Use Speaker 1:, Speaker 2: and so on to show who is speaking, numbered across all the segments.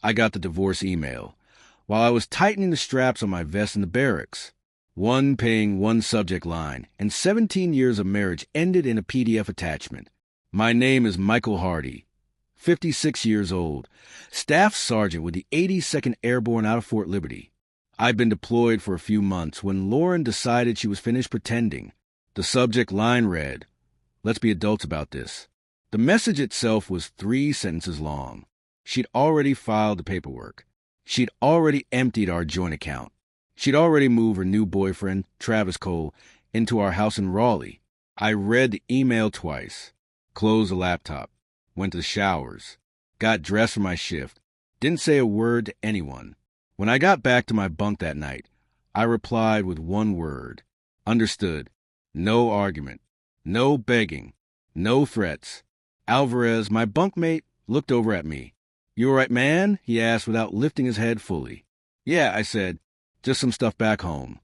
Speaker 1: I got the divorce email while I was tightening the straps on my vest in the barracks. One paying, one subject line, and 17 years of marriage ended in a PDF attachment. My name is Michael Hardy, 56 years old, Staff Sergeant with the 82nd Airborne out of Fort Liberty. I'd been deployed for a few months when Lauren decided she was finished pretending. The subject line read, "Let's be adults about this." The message itself was 3 sentences long. She'd already filed the paperwork. She'd already emptied our joint account. She'd already moved her new boyfriend, Travis Cole, into our house in Raleigh. I read the email twice, closed the laptop, went to the showers, got dressed for my shift, didn't say a word to anyone. When I got back to my bunk that night, I replied with one word. Understood. No argument. No begging. No threats. Alvarez, my bunkmate, looked over at me. "You all right, man?" he asked without lifting his head fully. "Yeah," I said. "Just some stuff back home."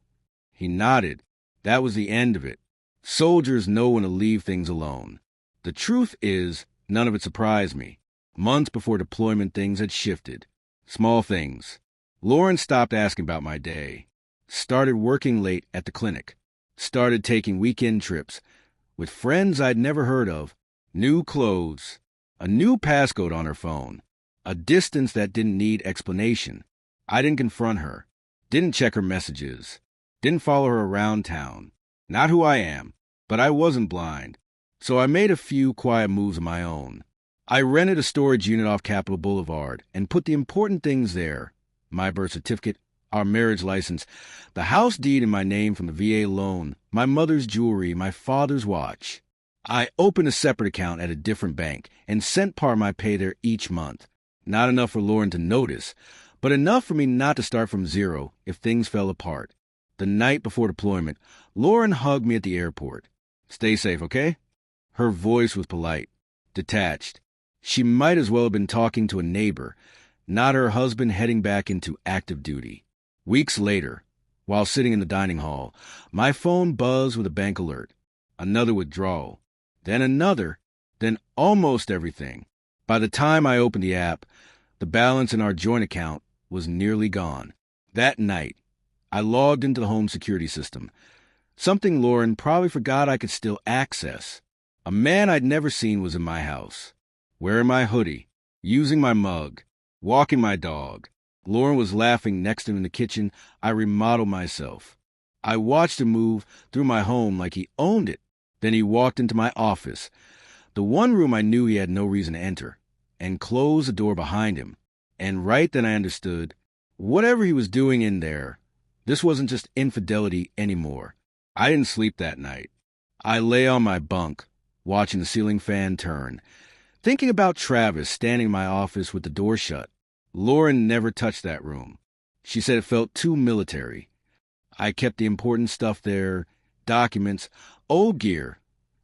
Speaker 1: He nodded. That was the end of it. Soldiers know when to leave things alone. The truth is, none of it surprised me. Months before deployment, things had shifted. Small things. Lauren stopped asking about my day. Started working late at the clinic. Started taking weekend trips with friends I'd never heard of. New clothes. A new passcode on her phone. A distance that didn't need explanation. I didn't confront her. Didn't check her messages. Didn't follow her around town. Not who I am, but I wasn't blind. So I made a few quiet moves of my own. I rented a storage unit off Capitol Boulevard and put the important things there. My birth certificate, our marriage license, the house deed in my name from the VA loan, my mother's jewelry, my father's watch. I opened a separate account at a different bank and sent part of my pay there each month. Not enough for Lauren to notice, but enough for me not to start from zero if things fell apart. The night before deployment, Lauren hugged me at the airport. "Stay safe, okay?" Her voice was polite, detached. She might as well have been talking to a neighbor, not her husband heading back into active duty. Weeks later, while sitting in the dining hall, my phone buzzed with a bank alert. Another withdrawal. Then another. Then almost everything. By the time I opened the app, the balance in our joint account was nearly gone. That night, I logged into the home security system. Something Lauren probably forgot I could still access. A man I'd never seen was in my house. Wearing my hoodie, using my mug, walking my dog. Lauren was laughing next to him in the kitchen. I remodeled myself. I watched him move through my home like he owned it. Then he walked into my office, the one room I knew he had no reason to enter, and closed the door behind him. And right then I understood, whatever he was doing in there, this wasn't just infidelity anymore. I didn't sleep that night. I lay on my bunk, watching the ceiling fan turn, thinking about Travis standing in my office with the door shut. Lauren never touched that room. She said it felt too military. I kept the important stuff there, documents, old gear,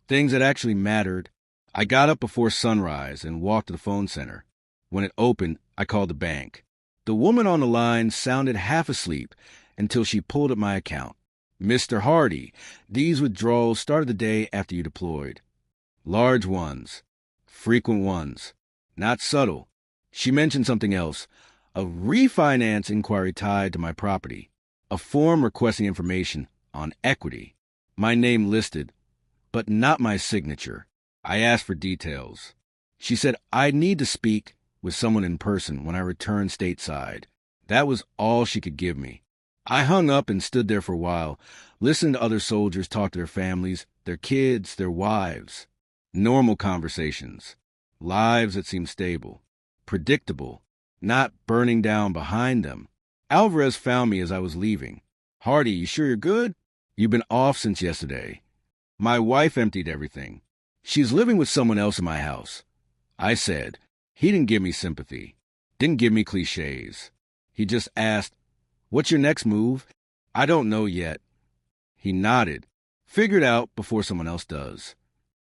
Speaker 1: things that actually mattered. I got up before sunrise and walked to the phone center. When it opened, I called the bank. The woman on the line sounded half asleep until she pulled up my account. "Mr. Hardy, these withdrawals started the day after you deployed. Large ones, frequent ones, not subtle." She mentioned something else, a refinance inquiry tied to my property, a form requesting information on equity. My name listed, but not my signature. I asked for details. She said I'd need to speak with someone in person when I returned stateside. That was all she could give me. I hung up and stood there for a while, listening to other soldiers talk to their families, their kids, their wives. Normal conversations. Lives that seemed stable, predictable, not burning down behind them. Alvarez found me as I was leaving. "Hardy, you sure you're good? You've been off since yesterday." My wife emptied everything. "She's living with someone else in my house." I said. He didn't give me sympathy, didn't give me cliches. He just asked, "What's your next move?" "I don't know yet." He nodded. "Figure it out before someone else does."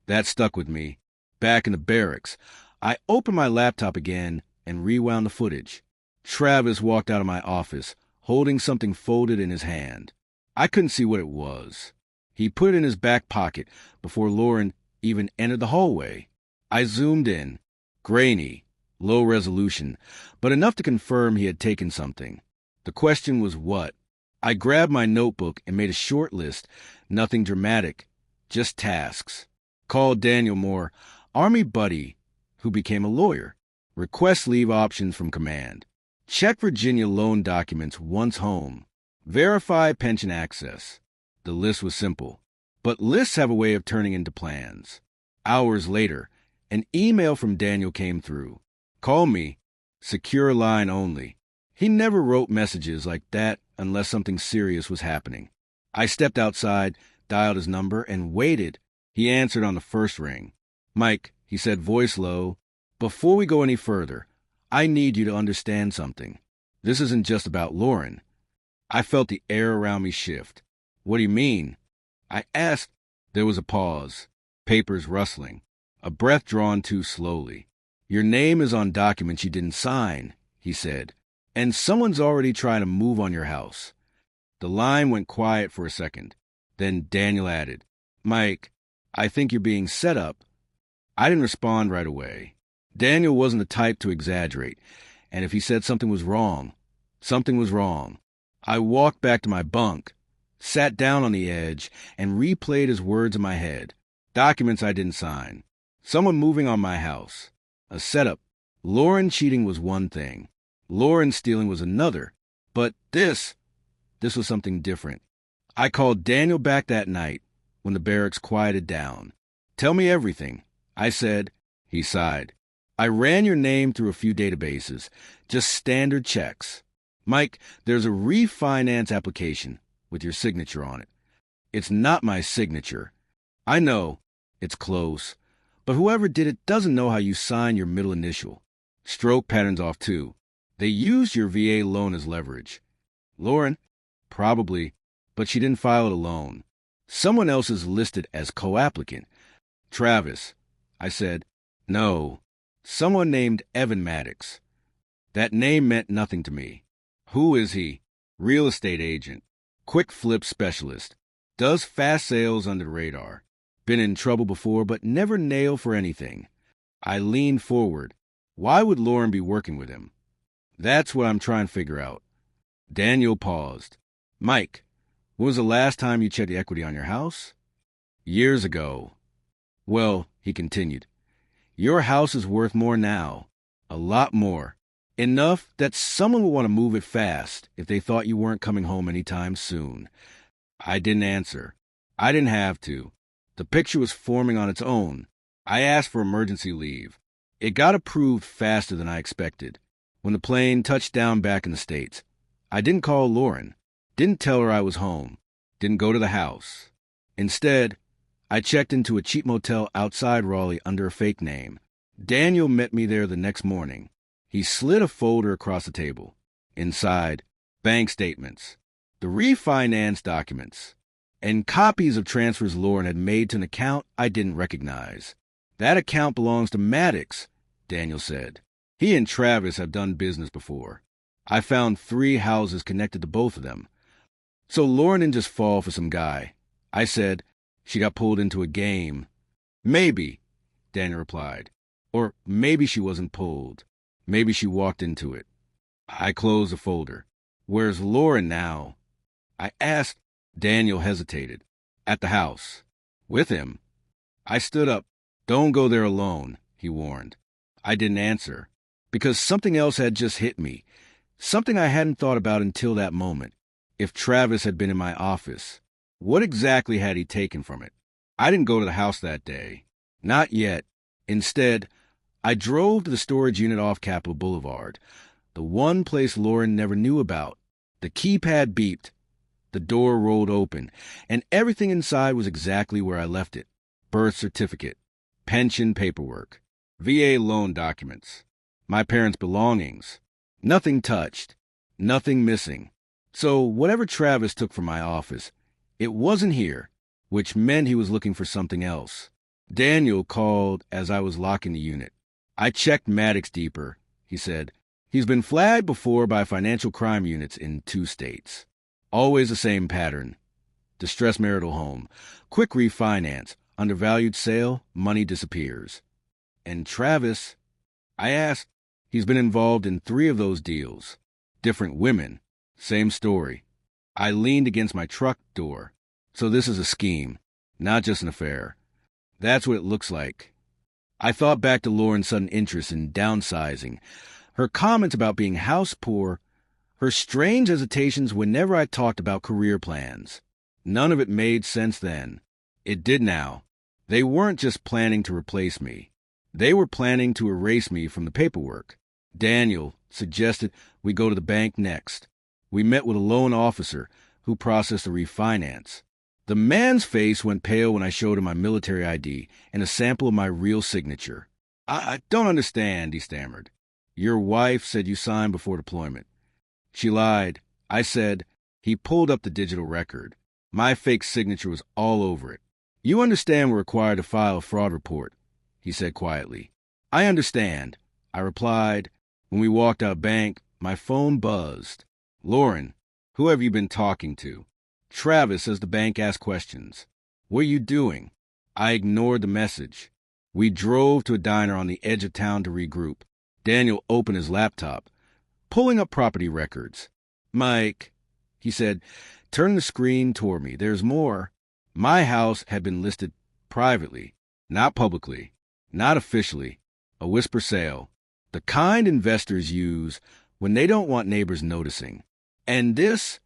Speaker 1: That stuck with me. Back in the barracks, I opened my laptop again and rewound the footage. Travis walked out of my office, holding something folded in his hand. I couldn't see what it was. He put it in his back pocket before Lauren even entered the hallway. I zoomed in. Grainy, Low resolution, but enough to confirm he had taken something. The question was what? I grabbed my notebook and made a short list. Nothing dramatic, just tasks. Called Daniel Moore, Army buddy, who became a lawyer. Request leave options from command. Check Virginia loan documents once home. Verify pension access. The list was simple, but lists have a way of turning into plans. Hours later, an email from Daniel came through. Call me. Secure line only. He never wrote messages like that unless something serious was happening. I stepped outside, dialed his number, and waited. He answered on the first ring. Mike, he said, voice low, before we go any further, I need you to understand something. This isn't just about Lauren. I felt the air around me shift. What do you mean? I asked. There was a pause, papers rustling, a breath drawn too slowly. Your name is on documents you didn't sign, he said, and someone's already trying to move on your house. The line went quiet for a second. Then Daniel added, Mike, I think you're being set up. I didn't respond right away. Daniel wasn't the type to exaggerate, and if he said something was wrong, something was wrong. I walked back to my bunk, sat down on the edge, and replayed his words in my head. Documents I didn't sign. Someone moving on my house. A setup. Lauren cheating was one thing. Lauren stealing was another. But this was something different. I called Daniel back that night when the barracks quieted down. Tell me everything, I said. He sighed. I ran your name through a few databases, just standard checks. Mike, there's a refinance application with your signature on it. It's not my signature. I know, it's close, but whoever did it doesn't know how you sign your middle initial. Stroke pattern's off too. They used your VA loan as leverage. Lauren? Probably, but she didn't file it alone. Someone else is listed as co-applicant. Travis. I said, no. Someone named Evan Maddox. That name meant nothing to me. Who is he? Real estate agent. Quick flip specialist. Does fast sales under the radar. Been in trouble before, but never nailed for anything. I leaned forward. Why would Lauren be working with him? That's what I'm trying to figure out. Daniel paused. Mike, when was the last time you checked the equity on your house? Years ago. Well, he continued, your house is worth more now. A lot more. Enough that someone would want to move it fast if they thought you weren't coming home anytime soon. I didn't answer. I didn't have to. The picture was forming on its own. I asked for emergency leave. It got approved faster than I expected. When the plane touched down back in the States, I didn't call Lauren. Didn't tell her I was home. Didn't go to the house. Instead, I checked into a cheap motel outside Raleigh under a fake name. Daniel met me there the next morning. He slid a folder across the table. Inside, bank statements, the refinance documents, and copies of transfers Lauren had made to an account I didn't recognize. That account belongs to Maddox, Daniel said. He and Travis have done business before. I found 3 houses connected to both of them. So Lauren didn't just fall for some guy. I said, she got pulled into a game. Maybe, Daniel replied. Or maybe she wasn't pulled. Maybe she walked into it. I closed the folder. Where's Lauren now? I asked. Daniel hesitated. At the house. With him. I stood up. Don't go there alone, he warned. I didn't answer, because something else had just hit me. Something I hadn't thought about until that moment. If Travis had been in my office, what exactly had he taken from it? I didn't go to the house that day. Not yet. Instead, I drove to the storage unit off Capitol Boulevard, the one place Lauren never knew about. The keypad beeped. The door rolled open, and everything inside was exactly where I left it. Birth certificate, pension paperwork, VA loan documents, my parents' belongings. Nothing touched, nothing missing. So whatever Travis took from my office, it wasn't here, which meant he was looking for something else. Daniel called as I was locking the unit. I checked Maddox deeper, he said. He's been flagged before by financial crime units in 2 states. Always the same pattern. Distressed marital home, quick refinance, undervalued sale, money disappears. And Travis, I asked, He's been involved in 3 of those deals. Different women. Same story. I leaned against my truck door. So this is a scheme, not just an affair. That's what it looks like. I thought back to Lauren's sudden interest in downsizing, her comments about being house poor, her strange hesitations whenever I talked about career plans. None of it made sense then. It did now. They weren't just planning to replace me. They were planning to erase me from the paperwork. Daniel suggested we go to the bank next. We met with a loan officer who processed the refinance. The man's face went pale when I showed him my military ID and a sample of my real signature. I don't understand, he stammered. Your wife said you signed before deployment. She lied. I said. He pulled up the digital record. My fake signature was all over it. You understand we're required to file a fraud report, he said quietly. I understand, I replied. When we walked out bank, my phone buzzed. Lauren, who have you been talking to? Travis, as the bank asked questions. What are you doing? I ignored the message. We drove to a diner on the edge of town to regroup. Daniel opened his laptop, pulling up property records. Mike, he said, turn the screen toward me. There's more. My house had been listed privately, not publicly, not officially. A whisper sale. The kind investors use when they don't want neighbors noticing. And this,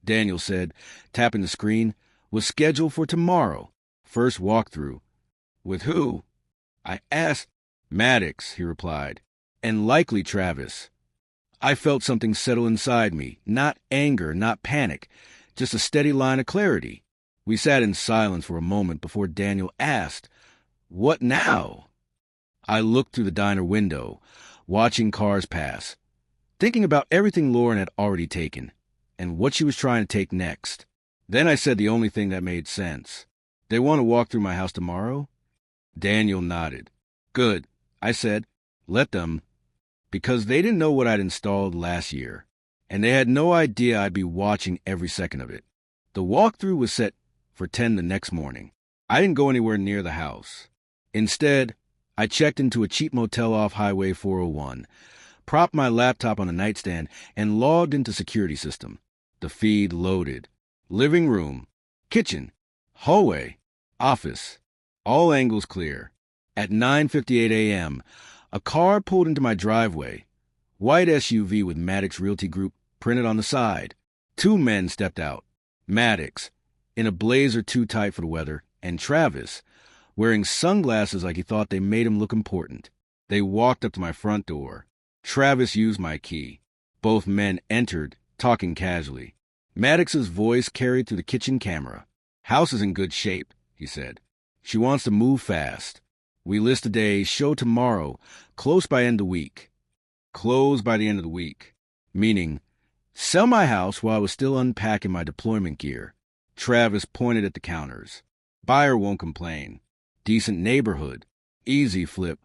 Speaker 1: Daniel said, tapping the screen, was scheduled for tomorrow. First walkthrough. With who? I asked. Maddox, he replied. And likely Travis. I felt something settle inside me. Not anger, not panic. Just a steady line of clarity. We sat in silence for a moment before Daniel asked, What now? I looked through the diner window, watching cars pass, thinking about everything Lauren had already taken, and what she was trying to take next. Then I said the only thing that made sense. They want to walk through my house tomorrow? Daniel nodded. Good, I said. Let them. Because they didn't know what I'd installed last year, and they had no idea I'd be watching every second of it. The walkthrough was set for 10 the next morning. I didn't go anywhere near the house. Instead, I checked into a cheap motel off Highway 401, propped my laptop on a nightstand, and logged into security system. The feed loaded. Living room, kitchen, hallway, office, all angles clear. At 9:58 a.m., a car pulled into my driveway. White SUV with Maddox Realty Group printed on the side. 2 men stepped out. Maddox, in a blazer too tight for the weather, and Travis, wearing sunglasses like he thought they made him look important. They walked up to my front door. Travis used my key. Both men entered, talking casually. Maddox's voice carried through the kitchen camera. House is in good shape, he said. She wants to move fast. We list today, show tomorrow, close by end of week. Close by the end of the week. Meaning, sell my house while I was still unpacking my deployment gear. Travis pointed at the counters. Buyer won't complain. Decent neighborhood. Easy flip.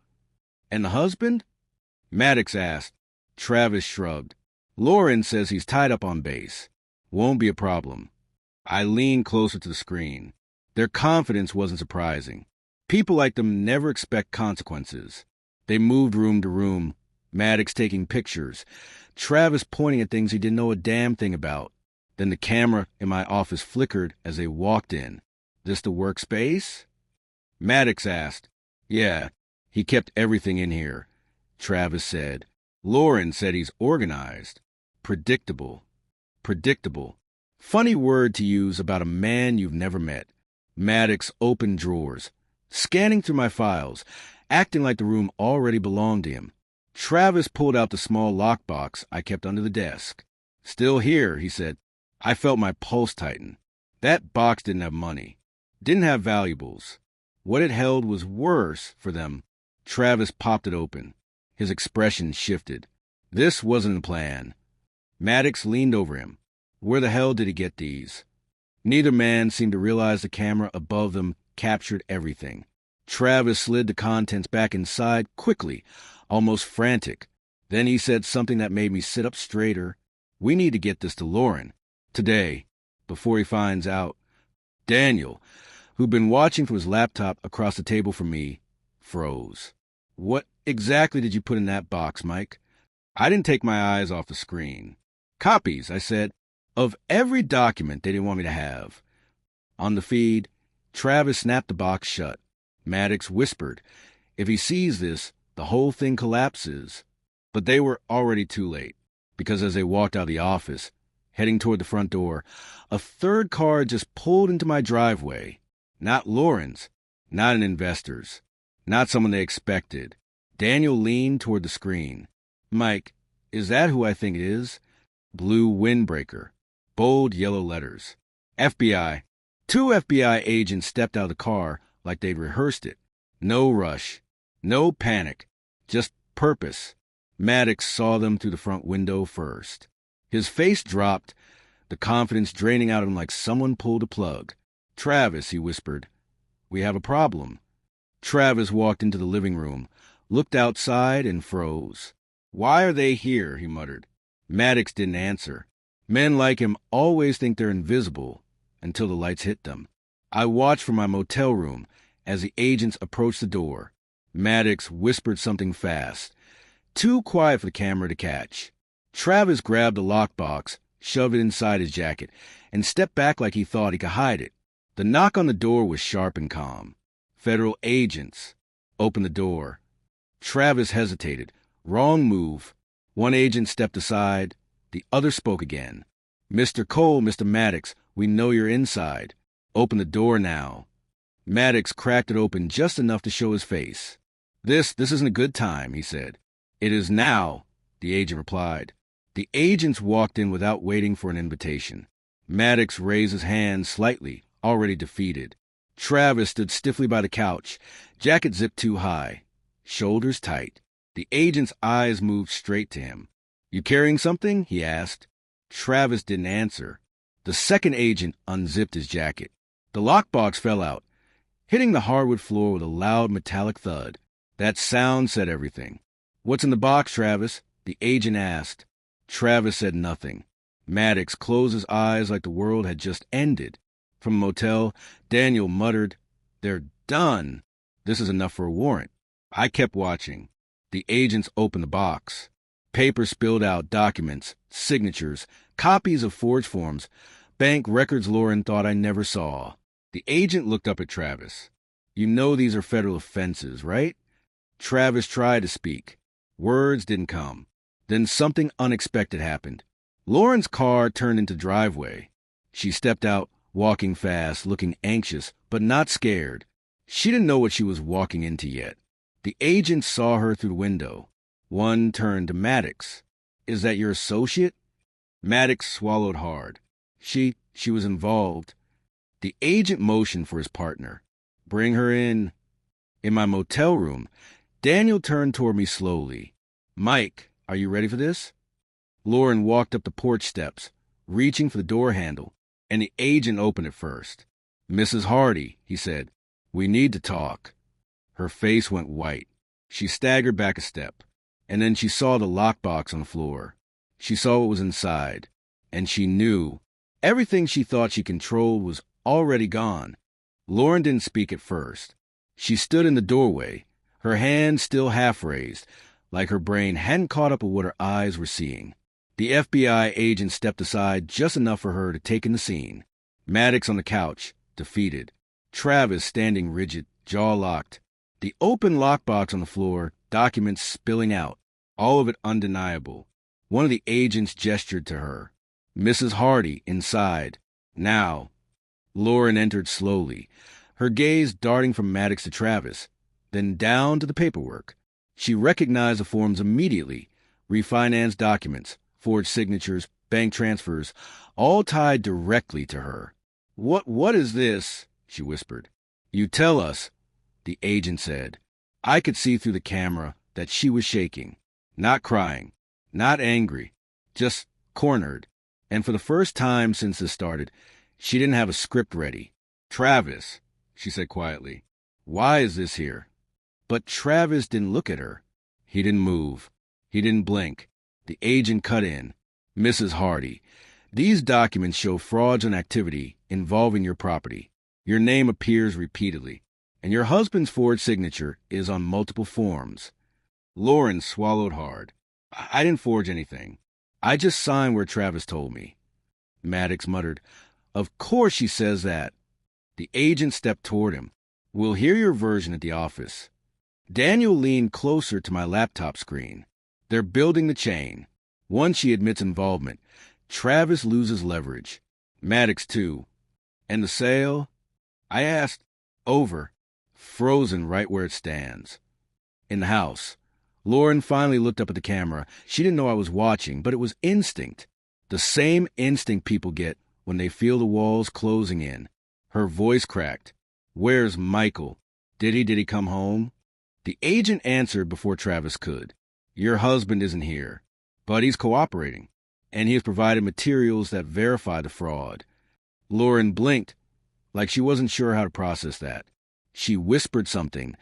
Speaker 1: And the husband? Maddox asked. Travis shrugged. Lauren says he's tied up on base. Won't be a problem. I leaned closer to the screen. Their confidence wasn't surprising. People like them never expect consequences. They moved room to room, Maddox taking pictures, Travis pointing at things he didn't know a damn thing about. Then the camera in my office flickered as they walked in. This the workspace? Maddox asked. Yeah, he kept everything in here, Travis said. Lauren said he's organized. Predictable. Predictable. Funny word to use about a man you've never met. Maddox opened drawers, scanning through my files, acting like the room already belonged to him. Travis pulled out the small lockbox I kept under the desk. Still here, he said. I felt my pulse tighten. That box didn't have money. Didn't have valuables. What it held was worse for them. Travis popped it open. His expression shifted. This wasn't a plan. Maddox leaned over him. Where the hell did he get these? Neither man seemed to realize the camera above them captured everything. Travis slid the contents back inside quickly, almost frantic. Then he said something that made me sit up straighter. We need to get this to Lauren. Today, before he finds out. Daniel, who'd been watching from his laptop across the table from me, froze. What exactly did you put in that box, Mike? I didn't take my eyes off the screen. Copies, I said, of every document they didn't want me to have. On the feed, Travis snapped the box shut. Maddox whispered, if he sees this, the whole thing collapses. But they were already too late, because as they walked out of the office, heading toward the front door, a third car just pulled into my driveway. Not Lauren's, not an investor's, not someone they expected. Daniel leaned toward the screen. Mike, is that who I think it is? Blue windbreaker. Bold yellow letters. FBI. 2 FBI agents stepped out of the car like they'd rehearsed it. No rush. No panic. Just purpose. Maddox saw them through the front window first. His face dropped, the confidence draining out of him like someone pulled a plug. Travis, he whispered, we have a problem. Travis walked into the living room, looked outside, and froze. Why are they here? He muttered. Maddox didn't answer. Men like him always think they're invisible until the lights hit them. I watched from my motel room as the agents approached the door. Maddox whispered something fast, too quiet for the camera to catch. Travis grabbed the lockbox, shoved it inside his jacket, and stepped back like he thought he could hide it. The knock on the door was sharp and calm. Federal agents. Opened the door. Travis hesitated. Wrong move. One agent stepped aside. The other spoke again. Mr. Cole, Mr. Maddox, we know you're inside. Open the door now. Maddox cracked it open just enough to show his face. This isn't a good time, he said. It is now, the agent replied. The agents walked in without waiting for an invitation. Maddox raised his hand slightly, already defeated. Travis stood stiffly by the couch, jacket zipped too high, shoulders tight. The agent's eyes moved straight to him. You carrying something? He asked. Travis didn't answer. The second agent unzipped his jacket. The lockbox fell out, hitting the hardwood floor with a loud metallic thud. That sound said everything. What's in the box, Travis? The agent asked. Travis said nothing. Maddox closed his eyes like the world had just ended. From the motel, Daniel muttered, They're done. This is enough for a warrant. I kept watching. The agents opened the box. Paper spilled out, documents, signatures, copies of forged forms, bank records Lauren thought I never saw. The agent looked up at Travis. You know these are federal offenses, right? Travis tried to speak. Words didn't come. Then something unexpected happened. Lauren's car turned into driveway. She stepped out, walking fast, looking anxious, but not scared. She didn't know what she was walking into yet. The agent saw her through the window. One turned to Maddox. Is that your associate? Maddox swallowed hard. She was involved. The agent motioned for his partner. Bring her in. In my motel room, Daniel turned toward me slowly. Mike, are you ready for this? Lauren walked up the porch steps, reaching for the door handle, and the agent opened it first. Mrs. Hardy, he said, we need to talk. Her face went white. She staggered back a step, and then she saw the lockbox on the floor. She saw what was inside, and she knew everything she thought she controlled was already gone. Lauren didn't speak at first. She stood in the doorway, her hand still half raised, like her brain hadn't caught up with what her eyes were seeing. The FBI agent stepped aside just enough for her to take in the scene. Maddox on the couch, defeated. Travis standing rigid, jaw locked. The open lockbox on the floor, documents spilling out, all of it undeniable. One of the agents gestured to her. Mrs. Hardy, inside. Now. Lauren entered slowly, her gaze darting from Maddox to Travis, then down to the paperwork. She recognized the forms immediately. Refinance documents, forged signatures, bank transfers, all tied directly to her. What is this? She whispered. You tell us, the agent said. I could see through the camera that she was shaking, not crying, not angry, just cornered. And for the first time since this started, she didn't have a script ready. Travis, she said quietly, why is this here? But Travis didn't look at her. He didn't move. He didn't blink. The agent cut in. Mrs. Hardy, these documents show fraudulent activity involving your property. Your name appears repeatedly, and your husband's forged signature is on multiple forms. Lauren swallowed hard. I didn't forge anything. I just signed where Travis told me. Maddox muttered. Of course she says that. The agent stepped toward him. We'll hear your version at the office. Daniel leaned closer to my laptop screen. They're building the chain. Once she admits involvement, Travis loses leverage. Maddox, too. And the sale? I asked. Over. Frozen right where it stands. In the house. Lauren finally looked up at the camera. She didn't know I was watching, but it was instinct. The same instinct people get when they feel the walls closing in. Her voice cracked. Where's Michael? Did he come home? The agent answered before Travis could. Your husband isn't here, but he's cooperating, and he has provided materials that verify the fraud. Lauren blinked, like she wasn't sure how to process that. She whispered something,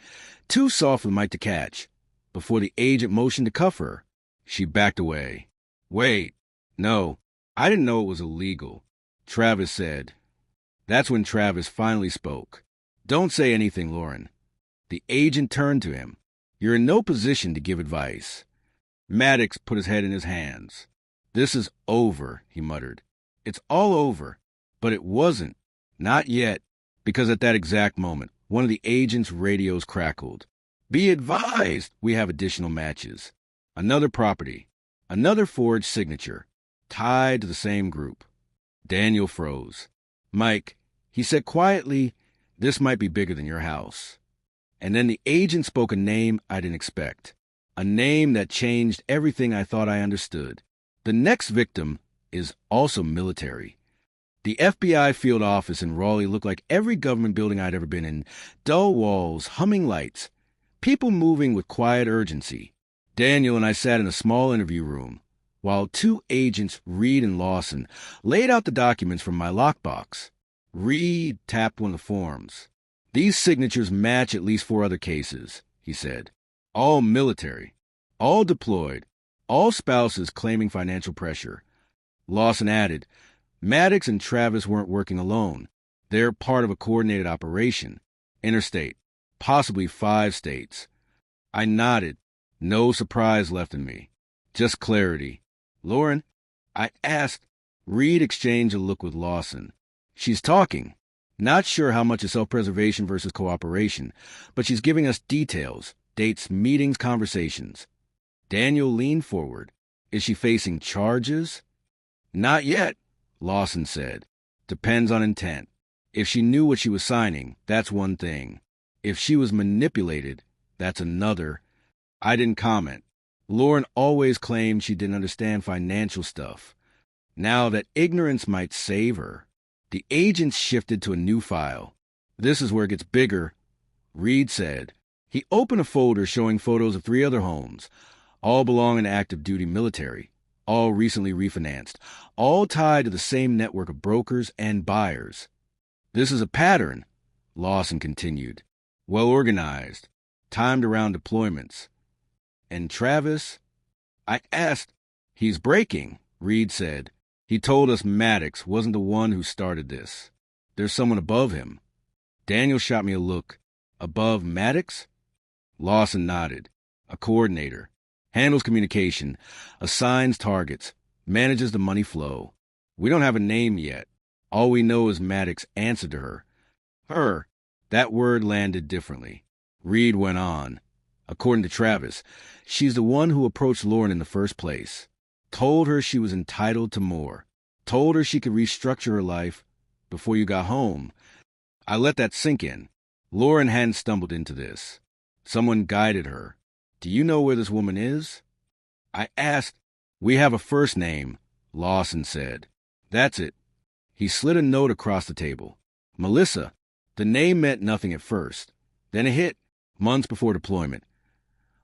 Speaker 1: too soft for Mike to catch. Before the agent motioned to cuff her, she backed away. Wait, no, I didn't know it was illegal, Travis said. That's when Travis finally spoke. Don't say anything, Lauren. The agent turned to him. You're in no position to give advice. Maddox put his head in his hands. This is over, he muttered. It's all over. But it wasn't. Not yet. Because at that exact moment, one of the agent's radios crackled. Be advised, we have additional matches. Another property. Another forged signature. Tied to the same group. Daniel froze. Mike, he said quietly, this might be bigger than your house. And then the agent spoke a name I didn't expect. A name that changed everything I thought I understood. The next victim is also military. The FBI field office in Raleigh looked like every government building I'd ever been in. Dull walls, humming lights, people moving with quiet urgency. Daniel and I sat in a small interview room, while two agents, Reed and Lawson, laid out the documents from my lockbox. Reed tapped one of the forms. These signatures match at least 4 other cases, he said. All military, all deployed, all spouses claiming financial pressure. Lawson added, Maddox and Travis weren't working alone. They're part of a coordinated operation. Interstate, possibly 5 states. I nodded. No surprise left in me. Just clarity. Lauren, I asked. Reed exchanged a look with Lawson. She's talking. Not sure how much is self-preservation versus cooperation, but she's giving us details, dates, meetings, conversations. Daniel leaned forward. Is she facing charges? Not yet, Lawson said. Depends on intent. If she knew what she was signing, that's one thing. If she was manipulated, that's another. I didn't comment. Lauren always claimed she didn't understand financial stuff. Now that ignorance might save her. The agents shifted to a new file. This is where it gets bigger, Reed said. He opened a folder showing photos of 3 other homes, all belonging to active duty military, all recently refinanced, all tied to the same network of brokers and buyers. This is a pattern, Lawson continued. Well organized, timed around deployments. And Travis? I asked. He's breaking, Reed said. He told us Maddox wasn't the one who started this. There's someone above him. Daniel shot me a look. Above Maddox? Lawson nodded. A coordinator. Handles communication. Assigns targets. Manages the money flow. We don't have a name yet. All we know is Maddox answered to her. Her. That word landed differently. Reed went on. According to Travis, she's the one who approached Lauren in the first place. Told her she was entitled to more. Told her she could restructure her life before you got home. I let that sink in. Lauren hadn't stumbled into this. Someone guided her. Do you know where this woman is? I asked. We have a first name, Lawson said. That's it. He slid a note across the table. Melissa. The name meant nothing at first. Then it hit, months before deployment.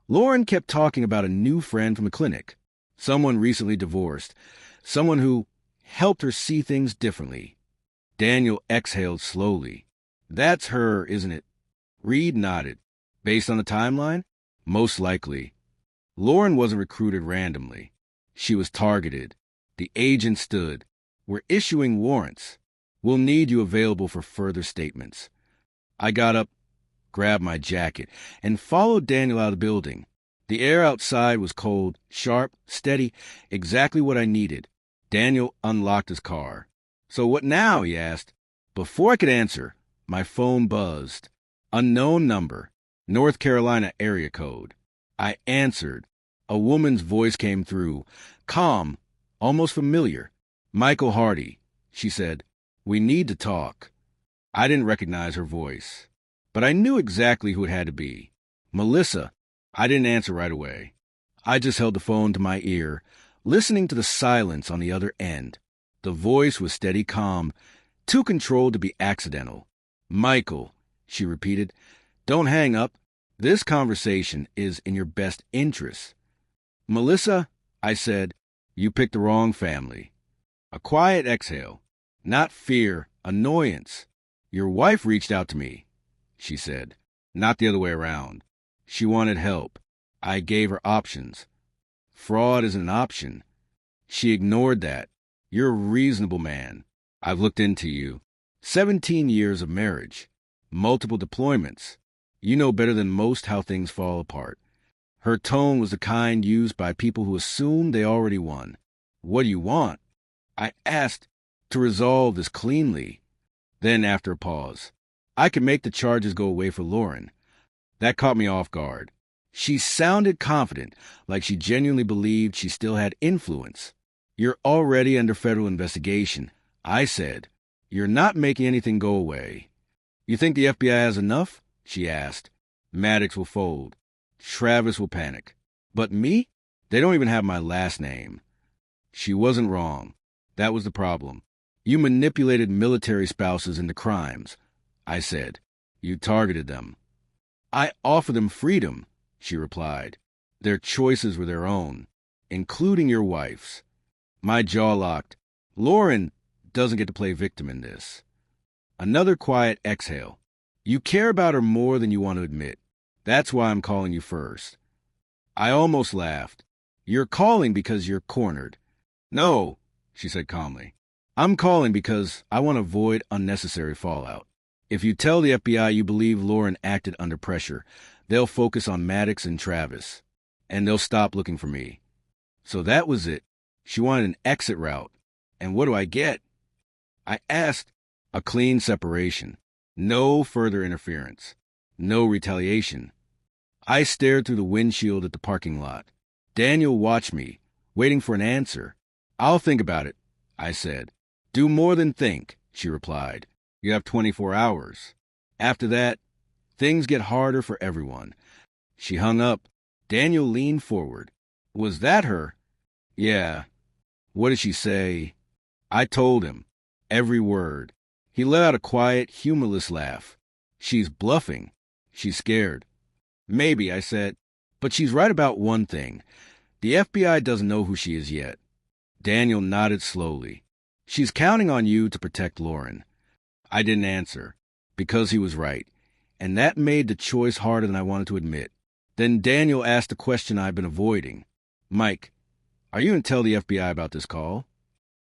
Speaker 1: Lauren kept talking about a new friend from the clinic. Someone recently divorced. Someone who helped her see things differently. Daniel exhaled slowly. That's her, isn't it? Reed nodded. Based on the timeline? Most likely. Lauren wasn't recruited randomly. She was targeted. The agent stood. We're issuing warrants. We'll need you available for further statements. I got up, grabbed my jacket, and followed Daniel out of the building. The air outside was cold, sharp, steady, exactly what I needed. Daniel unlocked his car. "So what now?" he asked. Before I could answer, my phone buzzed. Unknown number, North Carolina area code. I answered. A woman's voice came through, calm, almost familiar. "Michael Hardy," she said. "We need to talk." I didn't recognize her voice, but I knew exactly who it had to be. "Melissa." I didn't answer right away. I just held the phone to my ear, listening to the silence on the other end. The voice was steady, calm, too controlled to be accidental. "Michael," she repeated, "don't hang up. This conversation is in your best interest." "Melissa," I said, "you picked the wrong family." A quiet exhale. "Not fear, annoyance. Your wife reached out to me," she said. "Not the other way around. She wanted help. I gave her options. Fraud isn't an option." She ignored that. "You're a reasonable man. I've looked into you. 17 years of marriage. Multiple deployments. You know better than most how things fall apart." Her tone was the kind used by people who assume they already won. "What do you want?" I asked. "To resolve this cleanly." Then, after a pause, "I can make the charges go away for Lauren." That caught me off guard. She sounded confident, like she genuinely believed she still had influence. "You're already under federal investigation," I said. "You're not making anything go away." "You think the FBI has enough?" she asked. "Maddox will fold. Travis will panic. But me? They don't even have my last name." She wasn't wrong. That was the problem. "You manipulated military spouses into crimes," I said. "You targeted them." "I offer them freedom," she replied. "Their choices were their own, including your wife's." My jaw locked. Lauren doesn't get to play victim in this. Another quiet exhale. "You care about her more than you want to admit. That's why I'm calling you first." I almost laughed. "You're calling because you're cornered." "No," she said calmly. "I'm calling because I want to avoid unnecessary fallout. If you tell the FBI you believe Lauren acted under pressure, they'll focus on Maddox and Travis, and they'll stop looking for me." So that was it. She wanted an exit route. And what do I get? I asked. A clean separation. No further interference. No retaliation. I stared through the windshield at the parking lot. Daniel watched me, waiting for an answer. "I'll think about it," I said. "Do more than think," she replied. "You have 24 hours. After that, things get harder for everyone." She hung up. Daniel leaned forward. "Was that her?" "Yeah." "What did she say?" I told him. Every word. He let out a quiet, humorless laugh. "She's bluffing. She's scared." "Maybe," I said. "But she's right about one thing. The FBI doesn't know who she is yet." Daniel nodded slowly. "She's counting on you to protect Lauren." I didn't answer, because he was right, and that made the choice harder than I wanted to admit. Then Daniel asked the question I'd been avoiding. "Mike, are you going to tell the FBI about this call?"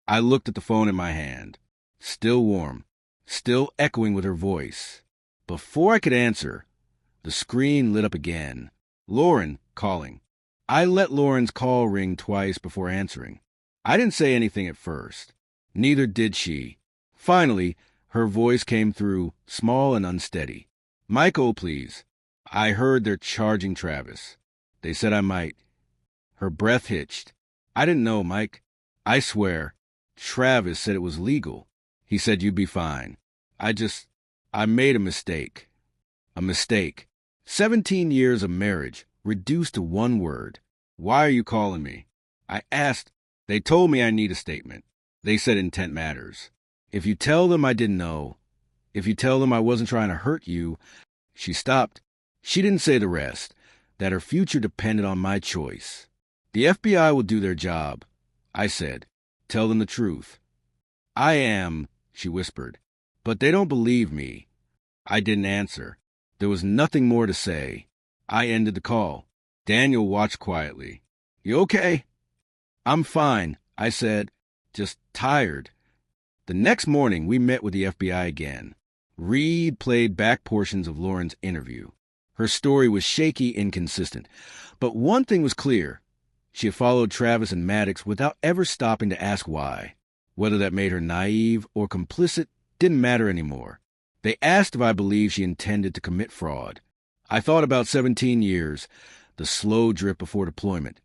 Speaker 1: I looked at the phone in my hand. Still warm, still echoing with her voice. Before I could answer, the screen lit up again. Lauren calling. I let Lauren's call ring twice before answering. I didn't say anything at first. Neither did she. Finally, her voice came through, small and unsteady. "Michael, please. I heard they're charging Travis. They said I might." Her breath hitched. "I didn't know, Mike. I swear. Travis said it was legal. He said you'd be fine. I made a mistake." A mistake. 17 years of marriage, reduced to one word. "Why are you calling me?" I asked. "They told me I need a statement. They said intent matters. If you tell them I didn't know, if you tell them I wasn't trying to hurt you." She stopped. She didn't say the rest, that her future depended on my choice. "The FBI will do their job," I said. "Tell them the truth." "I am," she whispered. "But they don't believe me." I didn't answer. There was nothing more to say. I ended the call. Daniel watched quietly. "You okay?" "I'm fine," I said. "Just tired." The next morning, we met with the FBI again. Reed played back portions of Lauren's interview. Her story was shaky, inconsistent. But one thing was clear. She had followed Travis and Maddox without ever stopping to ask why. Whether that made her naive or complicit didn't matter anymore. They asked if I believed she intended to commit fraud. I thought about 17 years, the slow drip before deployment,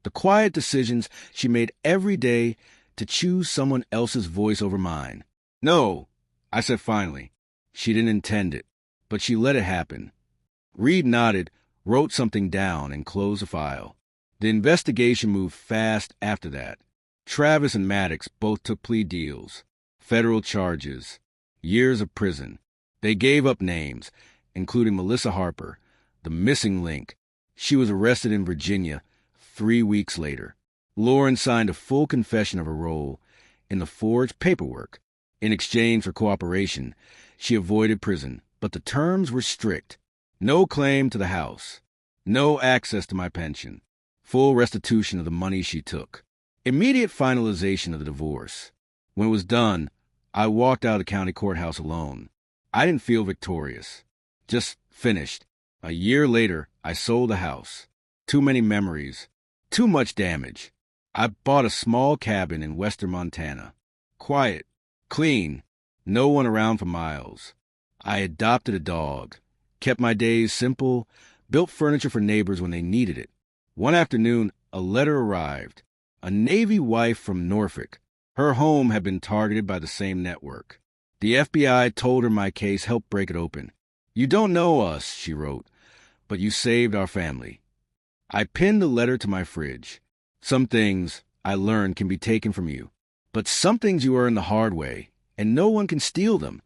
Speaker 1: the quiet decisions she made every day to choose someone else's voice over mine. No, I said finally. She didn't intend it, but she let it happen. Reed nodded, wrote something down, and closed the file. The investigation moved fast after that. Travis and Maddox both took plea deals, federal charges, years of prison. They gave up names, including Melissa Harper, the missing link. She was arrested in Virginia 3 weeks later. Lauren signed a full confession of her role in the forged paperwork. In exchange for cooperation, she avoided prison, but the terms were strict. No claim to the house, no access to my pension, full restitution of the money she took, immediate finalization of the divorce. When it was done, I walked out of the county courthouse alone. I didn't feel victorious, just finished. A year later, I sold the house. Too many memories, too much damage. I bought a small cabin in western Montana. Quiet, clean, no one around for miles. I adopted a dog, kept my days simple, built furniture for neighbors when they needed it. One afternoon, a letter arrived. A Navy wife from Norfolk. Her home had been targeted by the same network. The FBI told her my case helped break it open. "You don't know us," she wrote, "but you saved our family." I pinned the letter to my fridge. Some things I learned can be taken from you, but some things you earn the hard way, and no one can steal them.